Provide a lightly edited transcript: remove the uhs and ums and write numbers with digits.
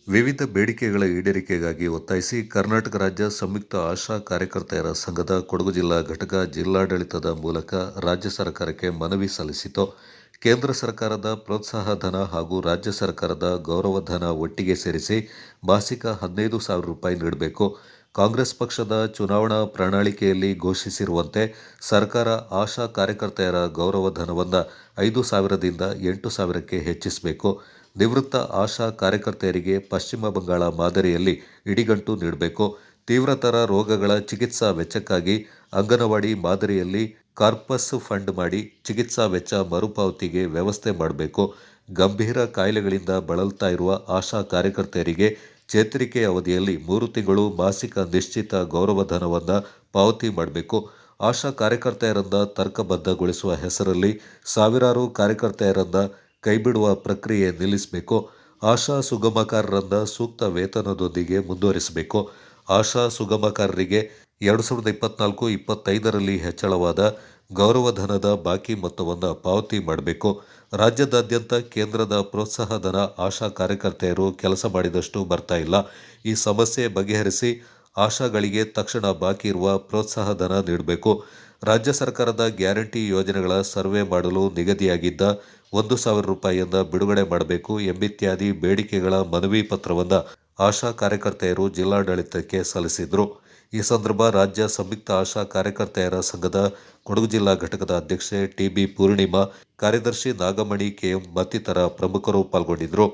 ವಿವಿಧ ಬೇಡಿಕೆಗಳ ಈಡೇರಿಕೆಗಾಗಿ ಒತ್ತಾಯಿಸಿ ಕರ್ನಾಟಕ ರಾಜ್ಯ ಸಂಯುಕ್ತ ಆಶಾ ಕಾರ್ಯಕರ್ತೆಯರ ಸಂಘದ ಕೊಡಗು ಜಿಲ್ಲಾ ಘಟಕ ಜಿಲ್ಲಾಡಳಿತದ ಮೂಲಕ ರಾಜ್ಯ ಸರ್ಕಾರಕ್ಕೆ ಮನವಿ ಸಲ್ಲಿಸಿತು. ಕೇಂದ್ರ ಸರ್ಕಾರದ ಪ್ರೋತ್ಸಾಹ ಧನ ಹಾಗೂ ರಾಜ್ಯ ಸರ್ಕಾರದ ಗೌರವಧನ ಒಟ್ಟಿಗೆ ಸೇರಿಸಿ ಮಾಸಿಕ 15,000 ರೂಪಾಯಿ ನೀಡಬೇಕು. ಕಾಂಗ್ರೆಸ್ ಪಕ್ಷದ ಚುನಾವಣಾ ಪ್ರಣಾಳಿಕೆಯಲ್ಲಿ ಘೋಷಿಸಿರುವಂತೆ ಸರ್ಕಾರ ಆಶಾ ಕಾರ್ಯಕರ್ತೆಯರ ಗೌರವಧನವನ್ನು 5,000ದಿಂದ 8,000ಕ್ಕೆ ಹೆಚ್ಚಿಸಬೇಕು. ನಿವೃತ್ತ ಆಶಾ ಕಾರ್ಯಕರ್ತೆಯರಿಗೆ ಪಶ್ಚಿಮ ಬಂಗಾಳ ಮಾದರಿಯಲ್ಲಿ ಇಡಿಗಂಟು ನೀಡಬೇಕು. ತೀವ್ರತರ ರೋಗಗಳ ಚಿಕಿತ್ಸಾ ವೆಚ್ಚಕ್ಕಾಗಿ ಅಂಗನವಾಡಿ ಮಾದರಿಯಲ್ಲಿ ಕಾರ್ಪಸ್ ಫಂಡ್ ಮಾಡಿ ಚಿಕಿತ್ಸಾ ವೆಚ್ಚ ಮರುಪಾವತಿಗೆ ವ್ಯವಸ್ಥೆ ಮಾಡಬೇಕು. ಗಂಭೀರ ಕಾಯಿಲೆಗಳಿಂದ ಬಳಲ್ತಾ ಇರುವ ಆಶಾ ಕಾರ್ಯಕರ್ತೆಯರಿಗೆ ಚೇತರಿಕೆ ಅವಧಿಯಲ್ಲಿ 3 ತಿಂಗಳು ಮಾಸಿಕ ನಿಶ್ಚಿತ ಗೌರವಧನವನ್ನು ಪಾವತಿ ಮಾಡಬೇಕು. ಆಶಾ ಕಾರ್ಯಕರ್ತೆಯರನ್ನ ತರ್ಕಬದ್ಧಗೊಳಿಸುವ ಹೆಸರಲ್ಲಿ ಸಾವಿರಾರು ಕಾರ್ಯಕರ್ತೆಯರನ್ನ ಕೈಬಿಡುವ ಪ್ರಕ್ರಿಯೆ ನಿಲ್ಲಿಸಬೇಕು. ಆಶಾ ಸುಗಮಕಾರರನ್ನ ಸೂಕ್ತ ವೇತನದೊಂದಿಗೆ ಮುಂದುವರಿಸಬೇಕು. ಆಶಾ ಸುಗಮಕಾರರಿಗೆ 2024-25ರಲ್ಲಿ ಹೆಚ್ಚಳವಾದ ಗೌರವಧನದ ಬಾಕಿ ಮೊತ್ತವನ್ನು ಪಾವತಿ ಮಾಡಬೇಕು. ರಾಜ್ಯದಾದ್ಯಂತ ಕೇಂದ್ರದ ಪ್ರೋತ್ಸಾಹ ಧನ ಆಶಾ ಕಾರ್ಯಕರ್ತೆಯರು ಕೆಲಸ ಮಾಡಿದಷ್ಟು ಬರ್ತಾ ಇಲ್ಲ. ಈ ಸಮಸ್ಯೆ ಬಗೆಹರಿಸಿ ಆಶಾಗಳಿಗೆ ತಕ್ಷಣ ಬಾಕಿ ಇರುವ ಪ್ರೋತ್ಸಾಹ ಧನ ನೀಡಬೇಕು. ರಾಜ್ಯ ಸರ್ಕಾರದ ಗ್ಯಾರಂಟಿ ಯೋಜನೆಗಳ ಸರ್ವೆ ಮಾಡಲು ನಿಗದಿಯಾಗಿದ್ದ 1,000 ರೂಪಾಯಿಯನ್ನು ಬಿಡುಗಡೆ ಮಾಡಬೇಕು ಎಂಬಿತ್ಯಾದಿ ಬೇಡಿಕೆಗಳ ಮನವಿ ಪತ್ರವನ್ನು ಆಶಾ ಕಾರ್ಯಕರ್ತೆಯರು ಜಿಲ್ಲಾಡಳಿತಕ್ಕೆ ಸಲ್ಲಿಸಿದರು. ಈ ಸಂದರ್ಭ ರಾಜ್ಯ ಸಂಯುಕ್ತ ಆಶಾ ಕಾರ್ಯಕರ್ತೆಯರ ಸಂಘದ ಕೊಡಗು ಜಿಲ್ಲಾ ಘಟಕದ ಅಧ್ಯಕ್ಷೆ ಟಿ.ಬಿ. ಪೂರ್ಣಿಮಾ, ಕಾರ್ಯದರ್ಶಿ ನಾಗಮಣಿ ಕೆ.ಎಂ. ಮತ್ತಿತರ ಪ್ರಮುಖರು ಪಾಲ್ಗೊಂಡಿದ್ದರು.